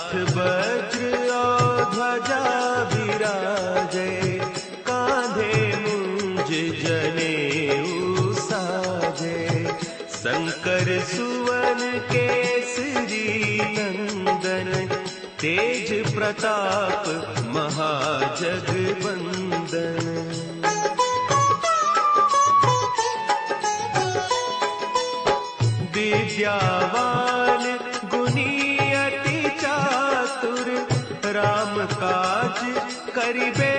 हाथ वज्र और ध्वजा विराजे, कांधे मुंज जनेऊ साजे। शंकर सुवन केसरी नंदन, तेज प्रताप महाजगवंदन। विद्यावान गुणी अति चातुर, राम काज करिबे